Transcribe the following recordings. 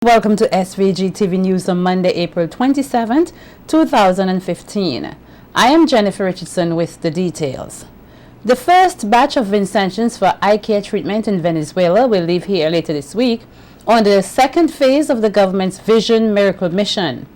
Welcome to SVG-TV News on Monday, April 27th, 2015. I am Jennifer Richardson with the details. The first batch of Vincentians for eye care treatment in Venezuela will leave here later this week on the second phase of the government's Vision Miracle Mission.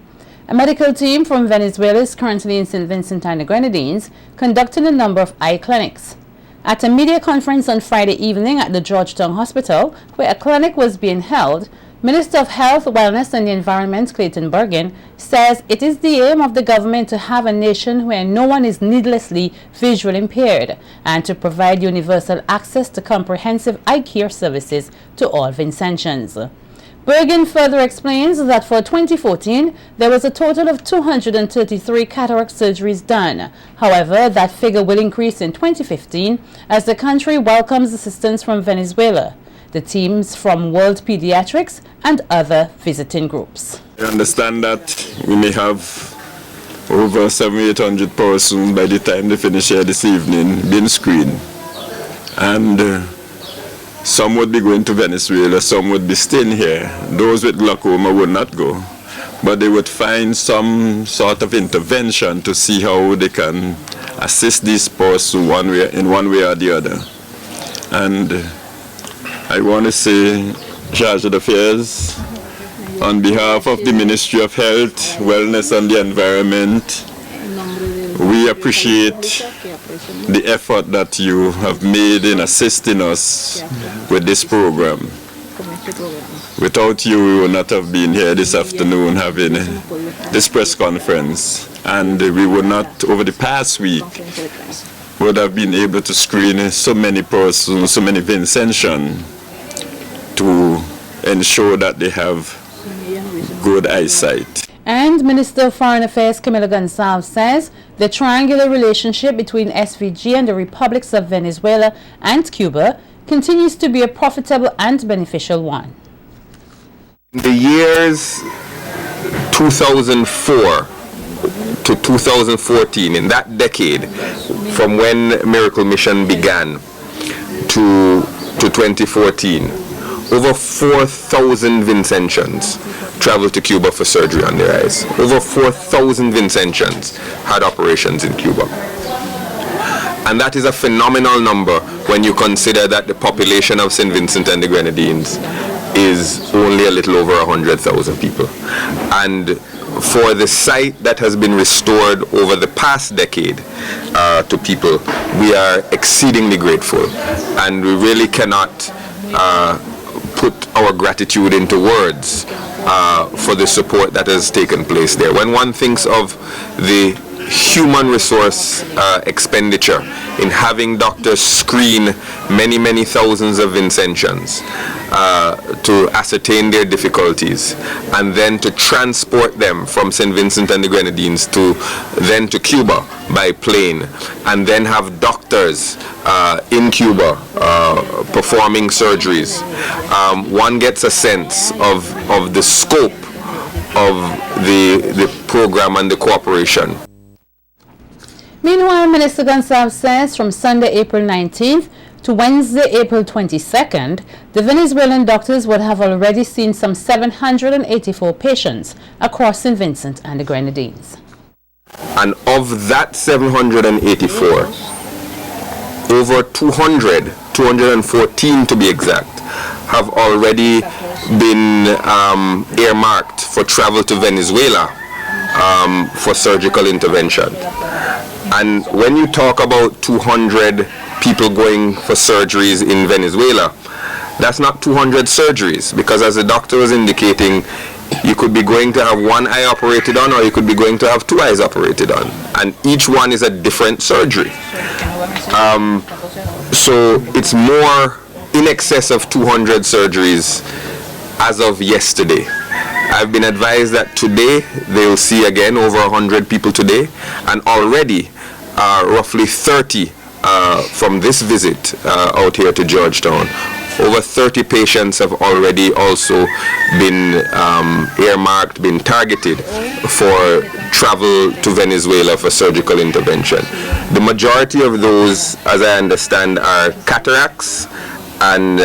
A medical team from Venezuela is currently in St. Vincent and the Grenadines conducting a number of eye clinics. At a media conference on Friday evening at the Georgetown Hospital, where a clinic was being held, Minister of Health, Wellness and the Environment, Clayton Bergen, says it is the aim of the government to have a nation where no one is needlessly visually impaired and to provide universal access to comprehensive eye care services to all Vincentians. Bergen further explains that for 2014, there was a total of 233 cataract surgeries done. However, that figure will increase in 2015 as the country welcomes assistance from Venezuela, the teams from World Pediatrics and other visiting groups. I understand that we may have over 700-800 persons by the time they finish here this evening being screened. And some would be going to Venezuela, some would be staying here. Those with glaucoma would not go, but they would find some sort of intervention to see how they can assist these persons in one way or the other. And I want to say, Charge d'Affaires, on behalf of the Ministry of Health, Wellness and the Environment, we appreciate the effort that you have made in assisting us with this program. Without you, we would not have been here this afternoon having this press conference, and we would not, over the past week, would have been able to screen so many persons, so many Vincentians, to ensure that they have good eyesight. And Minister of Foreign Affairs Camilo Gonçalves says the triangular relationship between SVG and the republics of Venezuela and Cuba continues to be a profitable and beneficial one. In the years 2004 to 2014, in that decade, from when Miracle Mission began to 2014, over 4,000 Vincentians traveled to Cuba for surgery on their eyes. Over 4,000 Vincentians had operations in Cuba. And that is a phenomenal number when you consider that the population of St. Vincent and the Grenadines is only a little over 100,000 people. And for the site that has been restored over the past decade to people, we are exceedingly grateful. And we really cannot put our gratitude into words for the support that has taken place there. When one thinks of the human resource expenditure in having doctors screen many thousands of Vincentians to ascertain their difficulties and then to transport them from St. Vincent and the Grenadines to Cuba by plane, and then have doctors in Cuba performing surgeries, one gets a sense of the scope of the program and the cooperation. Meanwhile, Minister Gonçalves says from Sunday, April 19th to Wednesday, April 22nd, the Venezuelan doctors would have already seen some 784 patients across St. Vincent and the Grenadines. And of that 784, over 214 to be exact, have already been earmarked for travel to Venezuela for surgical intervention. And when you talk about 200 people going for surgeries in Venezuela, that's not 200 surgeries, because as the doctor was indicating, you could be going to have one eye operated on, or you could be going to have two eyes operated on, and each one is a different surgery. So it's more in excess of 200 surgeries as of yesterday. I've been advised that today they'll see again over 100 people today, and already roughly 30 from this visit out here to Georgetown. Over 30 patients have already also been earmarked, been targeted for travel to Venezuela for surgical intervention. The majority of those, as I understand, are cataracts and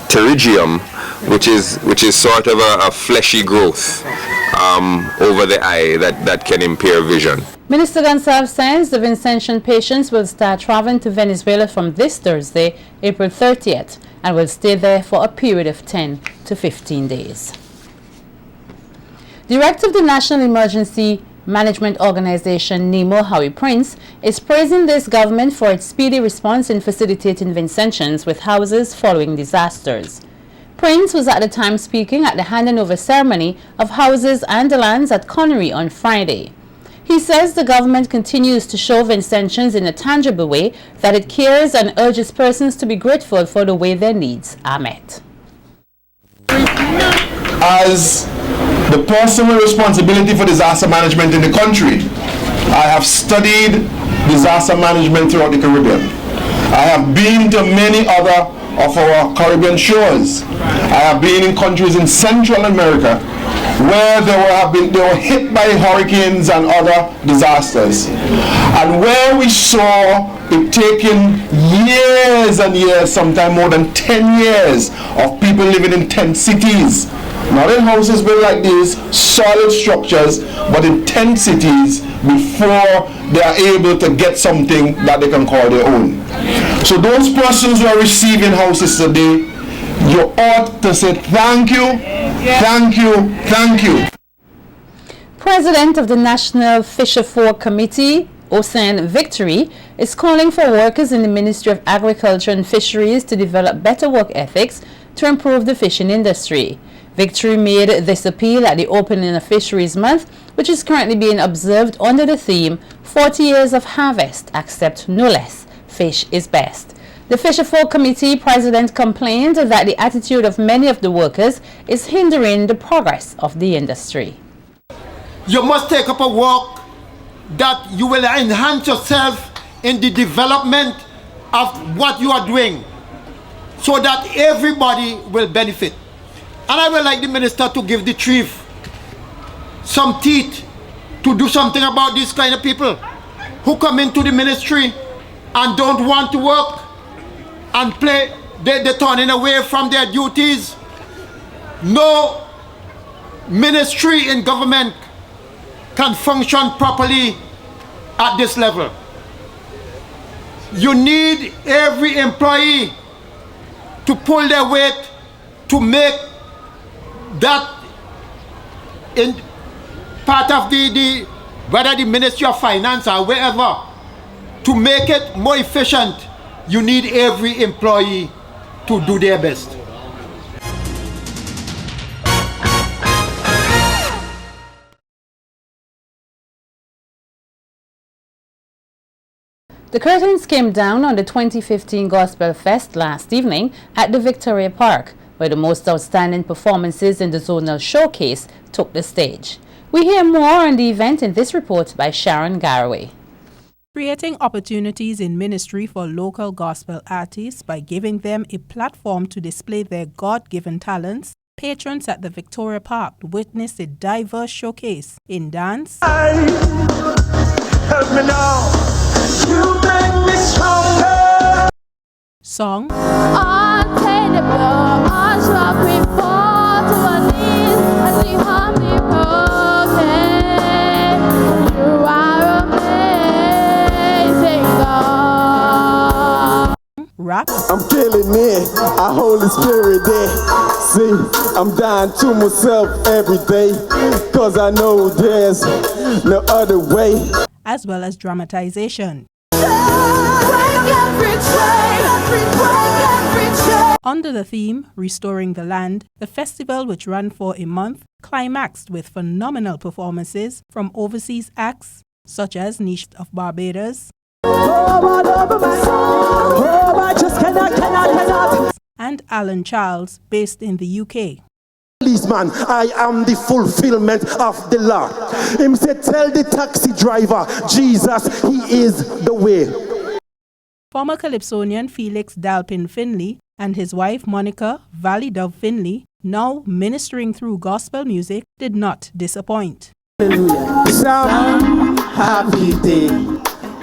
pterygium, which is sort of a fleshy growth over the eye that can impair vision. Minister Gonsalves says the Vincentian patients will start traveling to Venezuela from this Thursday, April 30th, and will stay there for a period of 10 to 15 days. Director of the National Emergency Management Organization, NEMO, Howie Prince, is praising this government for its speedy response in facilitating Vincentians with houses following disasters. Prince was at the time speaking at the handing over ceremony of houses and lands at Connery on Friday. He says the government continues to show Vincentians in a tangible way that it cares and urges persons to be grateful for the way their needs are met. As the personal responsibility for disaster management in the country, I have studied disaster management throughout the Caribbean. I have been to many other of our Caribbean shores. I have been in countries in Central America where they were hit by hurricanes and other disasters, and where we saw it taking years and years, sometimes more than 10 years, of people living in tent cities, not in houses built like these, solid structures, but in tent cities before they are able to get something that they can call their own. So those persons who are receiving houses today, you ought to say thank you, thank you, thank you. President of the National Fisheries Committee, Osen Victory, is calling for workers in the Ministry of Agriculture and Fisheries to develop better work ethics to improve the fishing industry. Victory made this appeal at the opening of Fisheries Month, which is currently being observed under the theme 40 Years of Harvest, Accept No Less, Fish is Best. The Fisheries Committee president complained that the attitude of many of the workers is hindering the progress of the industry. You must take up a work that you will enhance yourself in the development of what you are doing so that everybody will benefit. And I would like the minister to give the chief some teeth to do something about these kind of people who come into the ministry and don't want to work and they're turning away from their duties. No ministry in government can function properly at this level. You need every employee to pull their weight to make that in part of whether the Ministry of Finance or wherever, to make it more efficient. You need every employee to do their best. The curtains came down on the 2015 Gospel Fest last evening at the Victoria Park, where the most outstanding performances in the zonal showcase took the stage. We hear more on the event in this report by Sharon Garraway. Creating opportunities in ministry for local gospel artists by giving them a platform to display their God-given talents, patrons at the Victoria Park witnessed a diverse showcase in dance, help me now. You make me stronger. Song, untainable, unstruck, we fall to our knees as we humbly proclaim, you are amazing, God. rap, I'm killing it, I Holy Spirit there. See, I'm dying to myself every day, cause I know there's no other way. as well as dramatization. Under the theme, Restoring the Land, the festival, which ran for a month, climaxed with phenomenal performances from overseas acts such as Niche of Barbados and Alan Charles, based in the UK. Policeman, I am the fulfillment of the law. Him said, tell the taxi driver, Jesus, he is the way. Former Calypsonian Felix Dalpin Finley and his wife Monica Valley Dove Finley, now ministering through gospel music, did not disappoint. Some happy day,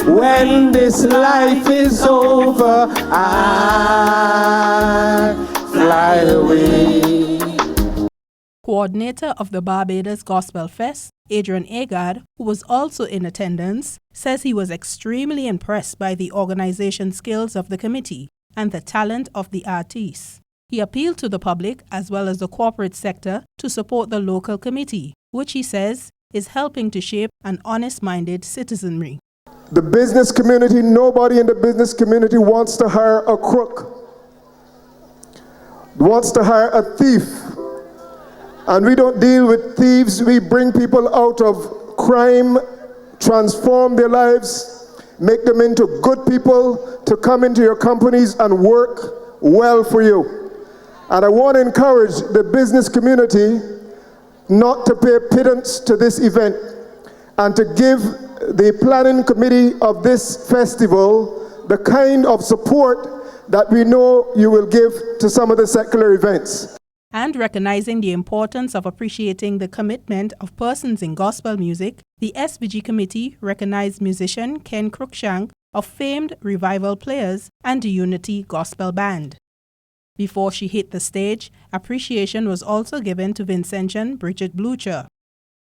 when this life is over, I fly away. coordinator of the Barbados Gospel Fest, Adrian Agard, who was also in attendance, says he was extremely impressed by the organization skills of the committee and the talent of the artists. He appealed to the public as well as the corporate sector to support the local committee, which he says is helping to shape an honest-minded citizenry. The business community, nobody in the business community wants to hire a crook, wants to hire a thief. And we don't deal with thieves, we bring people out of crime, transform their lives, make them into good people to come into your companies and work well for you. And I want to encourage the business community not to pay pittance to this event and to give the planning committee of this festival the kind of support that we know you will give to some of the secular events. And recognizing the importance of appreciating the commitment of persons in gospel music, the SVG committee recognized musician Ken Cruikshank of famed Revival Players and the Unity Gospel Band. Before she hit the stage, appreciation was also given to Vincentian Bridget Blucher.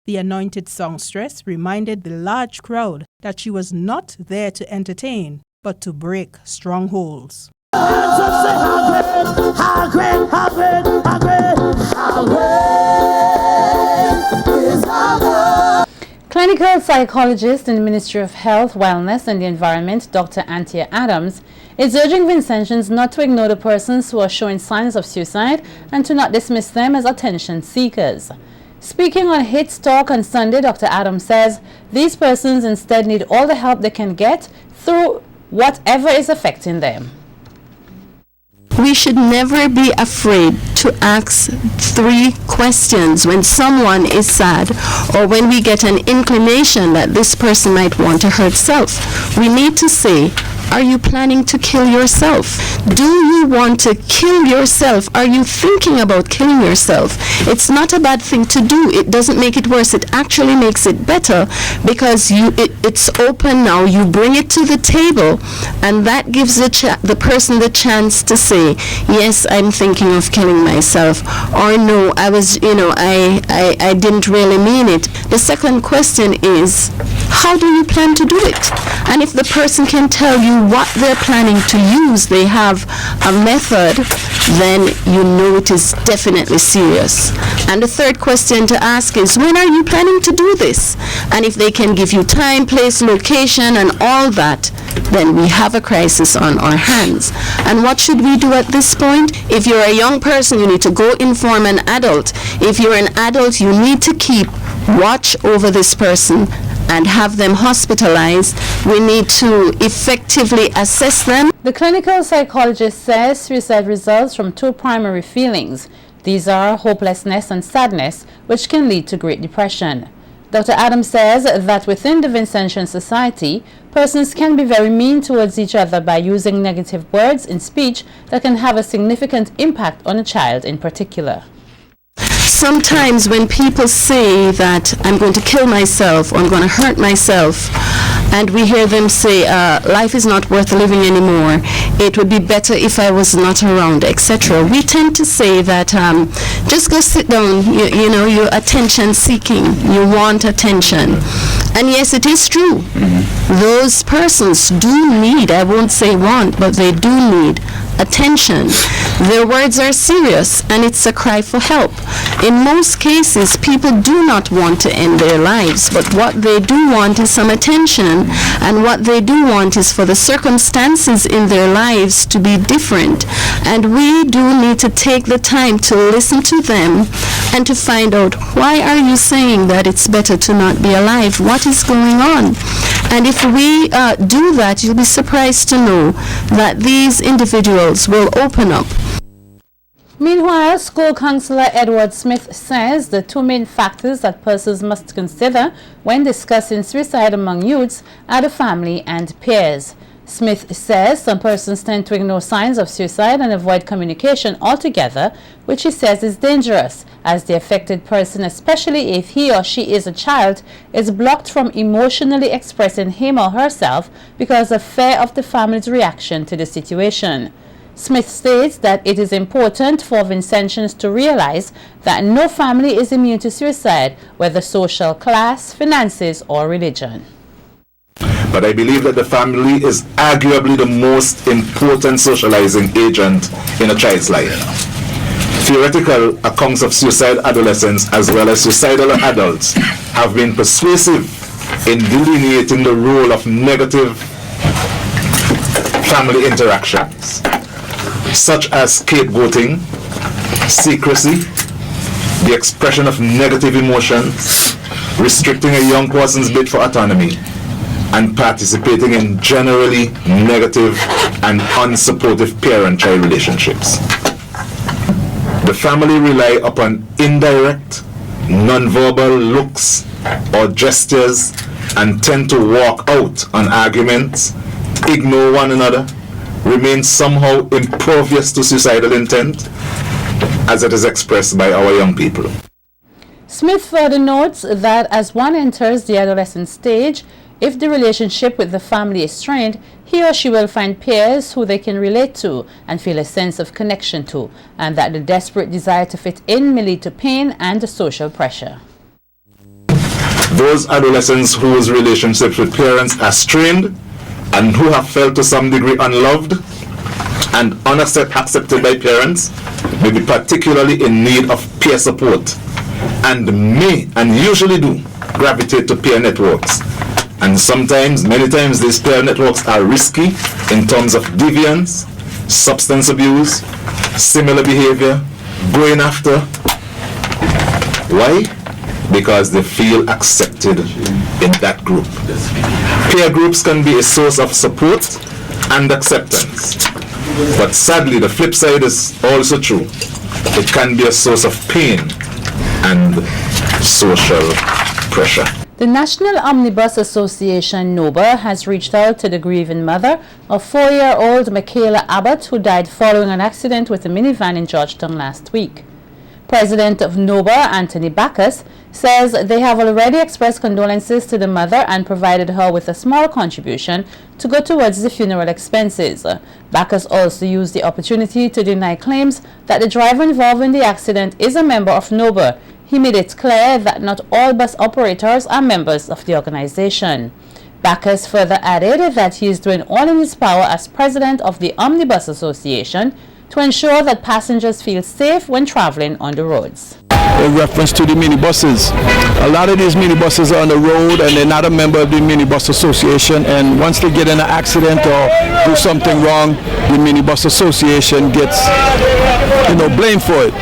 The anointed songstress reminded the large crowd that she was not there to entertain, but to break strongholds. Clinical psychologist in the Ministry of Health, Wellness and the Environment, Dr. Anthea Adams, is urging Vincentians not to ignore the persons who are showing signs of suicide and to not dismiss them as attention seekers. Speaking on Hits Talk on Sunday, Dr. Adams says these persons instead need all the help they can get through whatever is affecting them. We should never be afraid to ask 3 questions when someone is sad or when we get an inclination that this person might want to hurt self. We need to say, are you planning to kill yourself? Do you want to kill yourself? Are you thinking about killing yourself? It's not a bad thing to do. It doesn't make it worse. It actually makes it better because it's open now. You bring it to the table and that gives the person the chance to say, yes, I'm thinking of killing myself, or no, I was, I didn't really mean it. The second question is, how do you plan to do it? And if the person can tell you what they're planning to use, they have a method, then you know it is definitely serious. And the third question to ask is, when are you planning to do this? And if they can give you time, place, location, and all that, then we have a crisis on our hands. And what should we do at this point? If you're a young person, you need to go inform an adult. If you're an adult, you need to keep watch over this person and have them hospitalized. We need to effectively assess them. The clinical psychologist says suicide results from 2 primary feelings. These are hopelessness and sadness, which can lead to Great Depression. Dr. Adams says that within the Vincentian society, persons can be very mean towards each other by using negative words in speech that can have a significant impact on a child in particular. Sometimes when people say that I'm going to kill myself or I'm going to hurt myself, and we hear them say life is not worth living anymore, it would be better if I was not around, etc. We tend to say that just go sit down, you're attention seeking, you want attention. And yes, it is true. Those persons do need, I won't say want, but they do need attention. Their words are serious and it's a cry for help. In most cases, people do not want to end their lives, but what they do want is some attention, and what they do want is for the circumstances in their lives to be different. And we do need to take the time to listen to them and to find out, why are you saying that it's better to not be alive? What is going on? And if we do that, you'll be surprised to know that these individuals will open up. Meanwhile, school counselor Edward Smith says the 2 main factors that persons must consider when discussing suicide among youths are the family and peers. Smith says some persons tend to ignore signs of suicide and avoid communication altogether, which he says is dangerous, as the affected person, especially if he or she is a child, is blocked from emotionally expressing him or herself because of fear of the family's reaction to the situation. Smith states that it is important for Vincentians to realize that no family is immune to suicide, whether social class, finances, or religion. But I believe that the family is arguably the most important socializing agent in a child's life. Theoretical accounts of suicide adolescents as well as suicidal adults have been persuasive in delineating the role of negative family interactions, such as scapegoating, secrecy, the expression of negative emotions, restricting a young person's bid for autonomy, and participating in generally negative and unsupportive parent-child relationships. The family rely upon indirect, non-verbal looks or gestures and tend to walk out on arguments, ignore one another, remain somehow impervious to suicidal intent, as it is expressed by our young people. Smith further notes that as one enters the adolescent stage, if the relationship with the family is strained, he or she will find peers who they can relate to and feel a sense of connection to, and that the desperate desire to fit in may lead to pain and social pressure. Those adolescents whose relationships with parents are strained and who have felt to some degree unloved and unaccepted by parents may be particularly in need of peer support and may and usually do gravitate to peer networks. And sometimes, many times, these peer networks are risky in terms of deviance, substance abuse, similar behavior, going after. Why? Because they feel accepted in that group. Peer groups can be a source of support and acceptance. But sadly, the flip side is also true. It can be a source of pain and social pressure. The National Omnibus Association, NOBA, has reached out to the grieving mother of 4-year-old Michaela Abbott, who died following an accident with a minivan in Georgetown last week. President of NOBA, Anthony Bacchus, says they have already expressed condolences to the mother and provided her with a small contribution to go towards the funeral expenses. Bacchus also used the opportunity to deny claims that the driver involved in the accident is a member of NOBA. He made it clear that not all bus operators are members of the organization. Bacchus further added that he is doing all in his power as president of the Omnibus Association to ensure that passengers feel safe when traveling on the roads. In reference to the minibuses, a lot of these minibuses are on the road and they're not a member of the Minibus Association, and once they get in an accident or do something wrong, the Minibus Association gets blamed for it.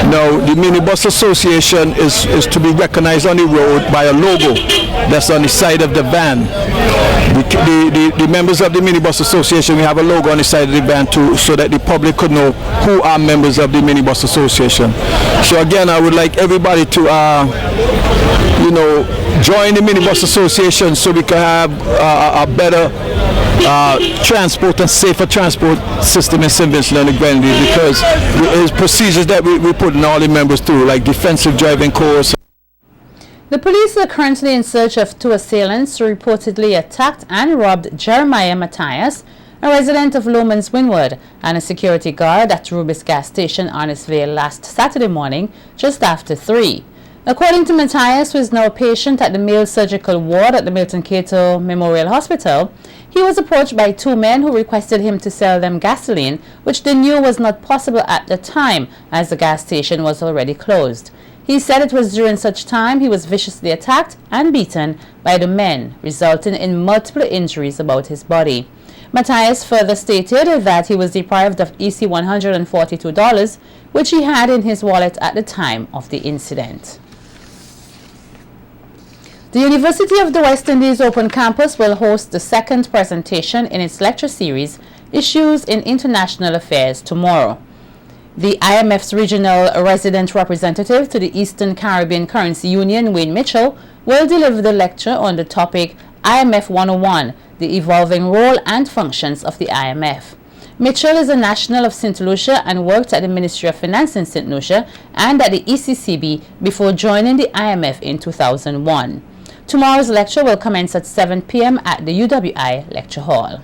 Now, the Minibus Association is to be recognized on the road by a logo that's on the side of the van. The members of the Minibus Association, we have a logo on the side of the van too, so that the public could know who are members of the Minibus Association. So again, I would like everybody to, join the Minibus Association so we can have a better transport and safer transport system in St. Vincent and the Grenadines, because there's procedures that we put in all the members through, like defensive driving course. The police are currently in search of 2 assailants who reportedly attacked and robbed Jeremiah Matthias, a resident of Lomans Windward, and a security guard at Rubis gas station, Arnisvale, last Saturday morning, just after 3. According to Matthias, who is now a patient at the male surgical ward at the Milton Cato Memorial Hospital, he was approached by 2 men who requested him to sell them gasoline, which they knew was not possible at the time, as the gas station was already closed. He said it was during such time he was viciously attacked and beaten by the men, resulting in multiple injuries about his body. Matthias further stated that he was deprived of EC $142, which he had in his wallet at the time of the incident. The University of the West Indies Open Campus will host the 2nd presentation in its lecture series, Issues in International Affairs, tomorrow. The IMF's regional resident representative to the Eastern Caribbean Currency Union, Wayne Mitchell, will deliver the lecture on the topic IMF 101, the evolving role and functions of the IMF. Mitchell is a national of St. Lucia and worked at the Ministry of Finance in St. Lucia and at the ECCB before joining the IMF in 2001. Tomorrow's lecture will commence at 7 p.m. at the UWI Lecture Hall.